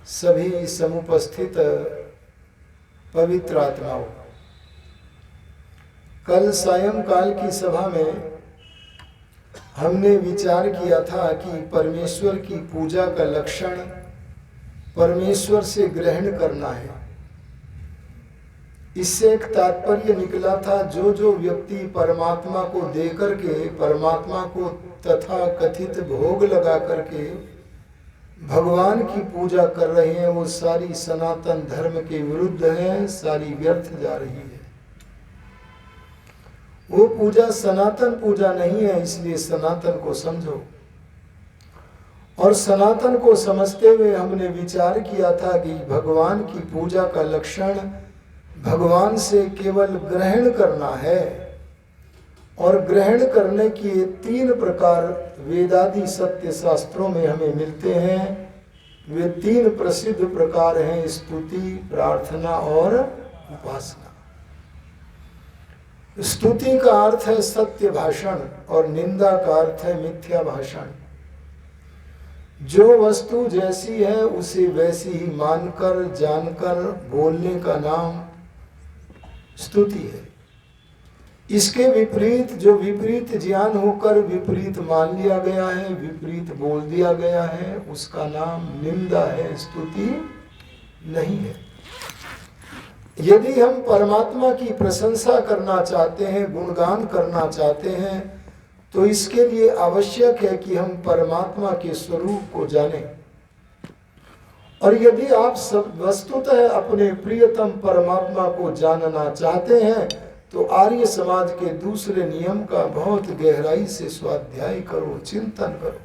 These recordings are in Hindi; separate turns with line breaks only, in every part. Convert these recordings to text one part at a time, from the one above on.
सभी समुपस्थित पवित्र आत्माओं, कल सायंकाल की सभा में हमने विचार किया था कि परमेश्वर की पूजा का लक्षण परमेश्वर से ग्रहण करना है। इससे एक तात्पर्य निकला था, जो जो व्यक्ति परमात्मा को दे करके, परमात्मा को तथा कथित भोग लगा करके भगवान की पूजा कर रहे हैं, वो सारी सनातन धर्म के विरुद्ध है, सारी व्यर्थ जा रही है। वो पूजा सनातन पूजा नहीं है, इसलिए सनातन को समझो। और सनातन को समझते हुए हमने विचार किया था कि भगवान की पूजा का लक्षण भगवान से केवल ग्रहण करना है, और ग्रहण करने के 3 प्रकार वेदादि सत्य शास्त्रों में हमें मिलते हैं। वे 3 प्रसिद्ध प्रकार हैं: स्तुति, प्रार्थना और उपासना। स्तुति का अर्थ है सत्य भाषण और निंदा का अर्थ है मिथ्या भाषण। जो वस्तु जैसी है उसे वैसी ही मानकर जानकर बोलने का नाम स्तुति है। इसके विपरीत, जो विपरीत ज्ञान होकर विपरीत मान लिया गया है, विपरीत बोल दिया गया है, उसका नाम निंदा है, स्तुति नहीं है। यदि हम परमात्मा की प्रशंसा करना चाहते हैं, गुणगान करना चाहते हैं, तो इसके लिए आवश्यक है कि हम परमात्मा के स्वरूप को जानें। और यदि आप सब वस्तुतः अपने प्रियतम परमात्मा को जानना चाहते हैं, तो आर्य समाज के दूसरे नियम का बहुत गहराई से स्वाध्याय करो, चिंतन करो।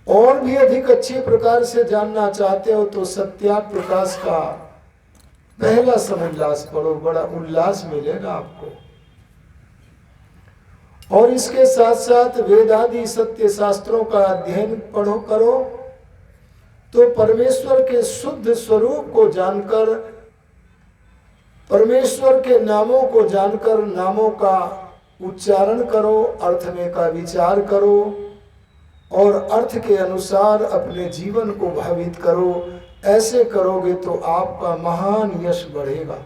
और भी अधिक अच्छे प्रकार से जानना चाहते हो तो सत्याग प्रकाश का पहला समुल्लास पढ़ो, बड़ा उल्लास मिलेगा आपको। और इसके साथ साथ वेदादि सत्य शास्त्रों का अध्ययन पढ़ो करो, तो परमेश्वर के शुद्ध स्वरूप को जानकर, परमेश्वर के नामों को जानकर नामों का उच्चारण करो, अर्थ में का विचार करो और अर्थ के अनुसार अपने जीवन को भावित करो। ऐसे करोगे तो आपका महान यश बढ़ेगा।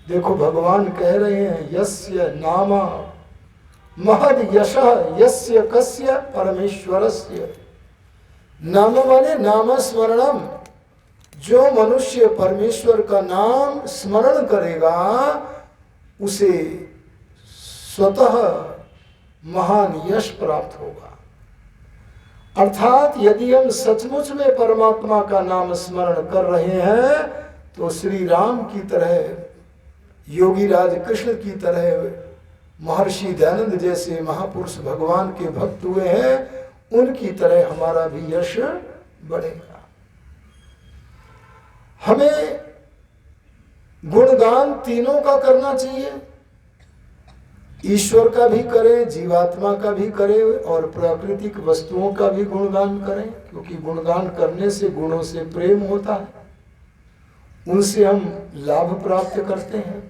देखो भगवान कह रहे हैं, यस्य नामा महद यशः यस्य कस्य परमेश्वरस्य। नाम माने नाम स्मरणम। जो मनुष्य परमेश्वर का नाम स्मरण करेगा उसे स्वतः महान यश प्राप्त होगा। अर्थात यदि हम सचमुच में परमात्मा का नाम स्मरण कर रहे हैं, तो श्री राम की तरह, योगीराज कृष्ण की तरह, महर्षि दयानंद जैसे महापुरुष भगवान के भक्त हुए हैं, उनकी तरह हमारा भी यश बढ़ेगा। हमें गुणगान तीनों का करना चाहिए। ईश्वर का भी करें, जीवात्मा का भी करें और प्राकृतिक वस्तुओं का भी गुणगान करें, क्योंकि गुणगान करने से गुणों से प्रेम होता है, उनसे हम लाभ प्राप्त करते हैं।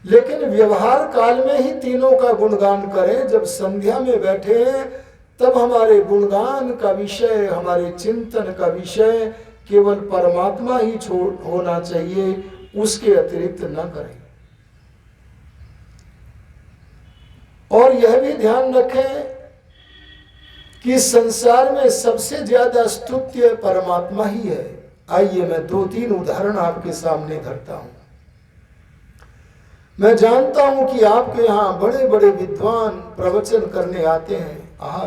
लेकिन व्यवहार काल में ही तीनों का गुणगान करें। जब संध्या में बैठे हैं तब हमारे गुणगान का विषय, हमारे चिंतन का विषय केवल परमात्मा ही होना चाहिए, उसके अतिरिक्त न करें। और यह भी ध्यान रखें कि संसार में सबसे ज्यादा स्तुत्य परमात्मा ही है। आइए मैं 2-3 उदाहरण आपके सामने धरता हूं। मैं जानता हूं कि आपके यहाँ बड़े बड़े विद्वान प्रवचन करने आते हैं।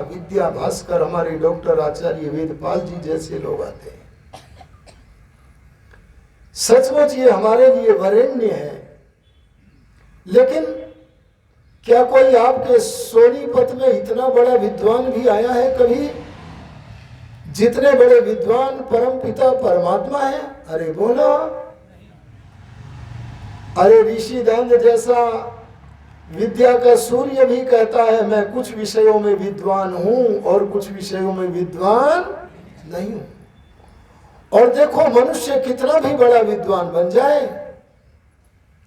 विद्या भास्कर, हमारे डॉक्टर आचार्य वेदपाल जी जैसे लोग आते हैं। सचमुच ये हमारे लिए वरेण्य है। लेकिन क्या कोई आपके सोनीपत में इतना बड़ा विद्वान भी आया है कभी? जितने बड़े विद्वान परमपिता परमात्मा है? अरे बोलो। अरे ऋषि दंड जैसा विद्या का सूर्य भी कहता है, मैं कुछ विषयों में विद्वान हूं और कुछ विषयों में विद्वान नहीं हूं। और देखो मनुष्य कितना भी बड़ा विद्वान बन जाए,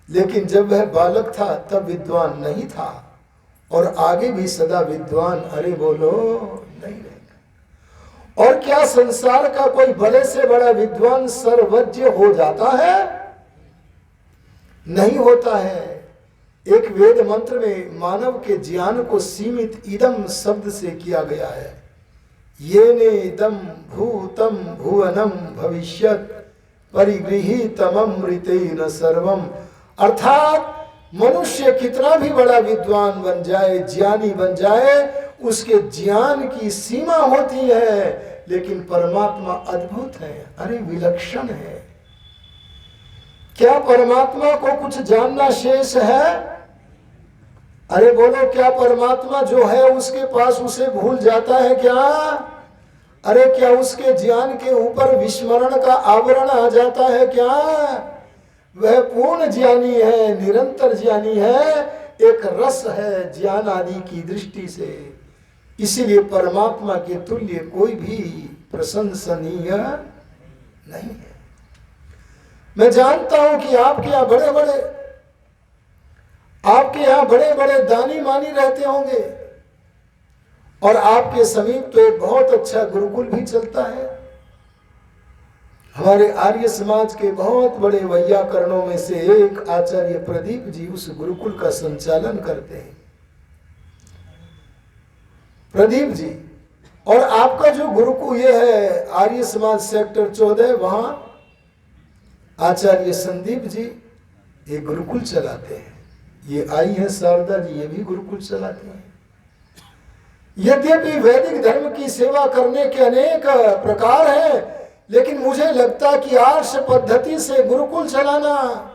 लेकिन जब वह बालक था तब विद्वान नहीं था, और आगे भी सदा विद्वान, अरे बोलो, नहीं रहेगा। और क्या संसार का कोई बड़े से बड़ा विद्वान सर्वज्ञ हो जाता है? नहीं होता है। एक वेद मंत्र में मानव के ज्ञान को सीमित इदम शब्द से किया गया है। येने इदम भूतम भुवनम भविष्यत परिगृहीतममृतेन सर्वम। अर्थात मनुष्य कितना भी बड़ा विद्वान बन जाए, ज्ञानी बन जाए, उसके ज्ञान की सीमा होती है, लेकिन परमात्मा अद्भुत है, अरे विलक्षण है। क्या परमात्मा को कुछ जानना शेष है? अरे बोलो, क्या परमात्मा जो है उसके पास उसे भूल जाता है क्या? अरे क्या उसके ज्ञान के ऊपर विस्मरण का आवरण आ जाता है क्या? वह पूर्ण ज्ञानी है, निरंतर ज्ञानी है, एक रस है ज्ञान आदि की दृष्टि से। इसीलिए परमात्मा के तुल्य कोई भी प्रशंसनीय नहीं है। मैं जानता हूं कि आपके यहाँ बड़े बड़े दानी मानी रहते होंगे, और आपके समीप तो एक बहुत अच्छा गुरुकुल भी चलता है। हमारे आर्य समाज के बहुत बड़े वैयाकरणों में से एक आचार्य प्रदीप जी उस गुरुकुल का संचालन करते हैं। प्रदीप जी, और आपका जो गुरुकुल ये है आर्य समाज सेक्टर 14, वहां आचार्य संदीप जी ये गुरुकुल चलाते हैं। ये आई है शारदा जी, ये भी गुरुकुल चलाते हैं। यद्यपि वैदिक धर्म की सेवा करने के अनेक प्रकार हैं, लेकिन मुझे लगता कि आर्ष पद्धति से गुरुकुल चलाना,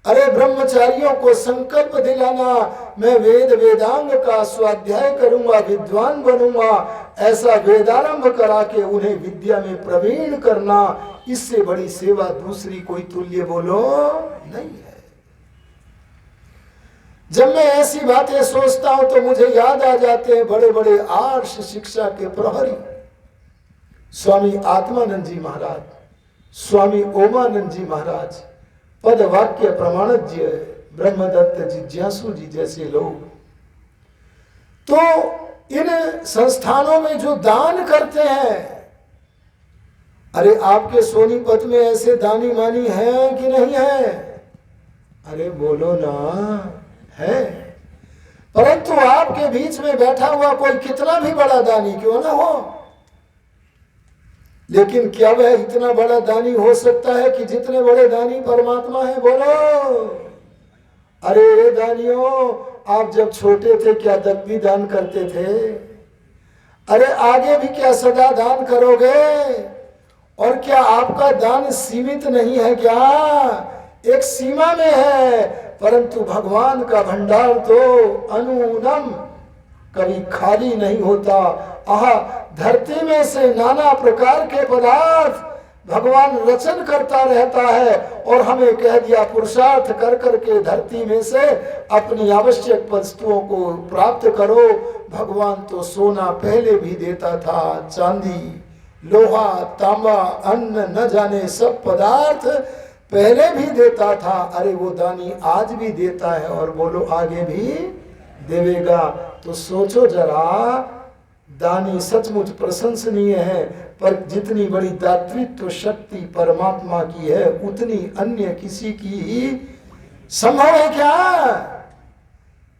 अरे ब्रह्मचारियों को संकल्प दिलाना, मैं वेद वेदांग का स्वाध्याय करूंगा, विद्वान बनूंगा, ऐसा वेदारंभ करा के उन्हें विद्या में प्रवीण करना, इससे बड़ी सेवा दूसरी कोई तुल्य बोलो नहीं है। जब मैं ऐसी बातें सोचता हूं तो मुझे याद आ जाते हैं बड़े बड़े आर्ष शिक्षा के प्रहरी स्वामी आत्मानंद जी महाराज, स्वामी ओमानंद जी महाराज, पद वाक्य प्रमाणज्ञ ब्रह्मदत्त जिज्ञासु जी जैसे लोग। तो इन संस्थानों में जो दान करते हैं, अरे आपके सोनीपत में ऐसे दानी मानी हैं कि नहीं है? अरे बोलो ना, है। परंतु आपके बीच में बैठा हुआ कोई कितना भी बड़ा दानी क्यों ना हो, लेकिन क्या वह इतना बड़ा दानी हो सकता है कि जितने बड़े दानी परमात्मा है? बोलो। अरे दानियों, आप जब छोटे थे क्या दत्ती दान करते थे? अरे आगे भी क्या सदा दान करोगे? और क्या आपका दान सीमित नहीं है क्या? एक सीमा में है, परंतु भगवान का भंडार तो अनूनम, कभी खाली नहीं होता। आहा, धरती में से नाना प्रकार के पदार्थ भगवान रचन करता रहता है, और हमें कह दिया पुरुषार्थ कर करके धरती में से अपनी आवश्यक वस्तुओं को प्राप्त करो। भगवान तो सोना पहले भी देता था, चांदी, लोहा, तांबा, अन्न, न जाने सब पदार्थ पहले भी देता था। अरे वो दानी आज भी देता है, और बोलो आगे भी देवेगा। तो सोचो जरा, दानी सचमुच प्रशंसनीय है, पर जितनी बड़ी दातृत्व शक्ति परमात्मा की है, उतनी अन्य किसी की ही संभव है क्या?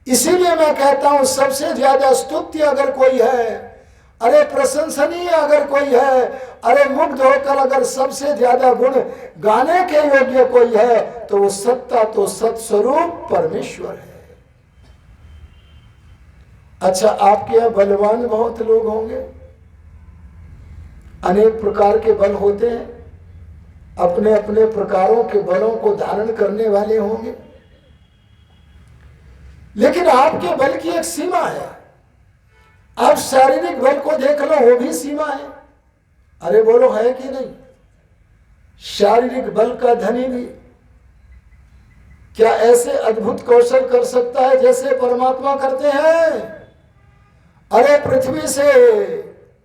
इसीलिए मैं कहता हूं सबसे ज्यादा स्तुत्य अगर कोई है, अरे प्रशंसनीय अगर कोई है, अरे मुग्ध होकर अगर सबसे ज्यादा गुण गाने के योग्य कोई है, तो वो सत्ता तो सत्स्वरूप परमेश्वर है। अच्छा, आपके यहाँ बलवान बहुत लोग होंगे, अनेक प्रकार के बल होते हैं, अपने अपने प्रकारों के बलों को धारण करने वाले होंगे, लेकिन आपके बल की एक सीमा है। आप शारीरिक बल को देख लो, वो भी सीमा है। अरे बोलो, है कि नहीं? शारीरिक बल का धनी भी क्या ऐसे अद्भुत कौशल कर सकता है जैसे परमात्मा करते हैं? अरे पृथ्वी से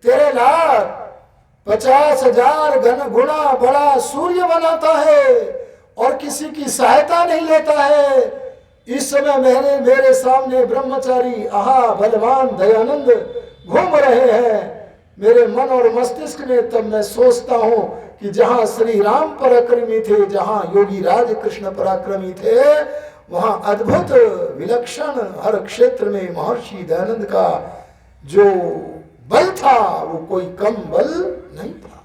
13,50,000 घन गुना बड़ा सूर्य बनाता है, और किसी की सहायता नहीं लेता है। इस समय मेरे सामने ब्रह्मचारी आहा बलवान दयानंद घूम रहे हैं, मेरे मन और मस्तिष्क में तब मैं सोचता हूं कि जहां श्री राम पराक्रमी थे, जहां योगी राज कृष्ण पराक्रमी थे, वहां अद्भुत विलक्षण हर क्षेत्र में महर्षि दयानंद का जो बल था वो कोई कम बल नहीं था।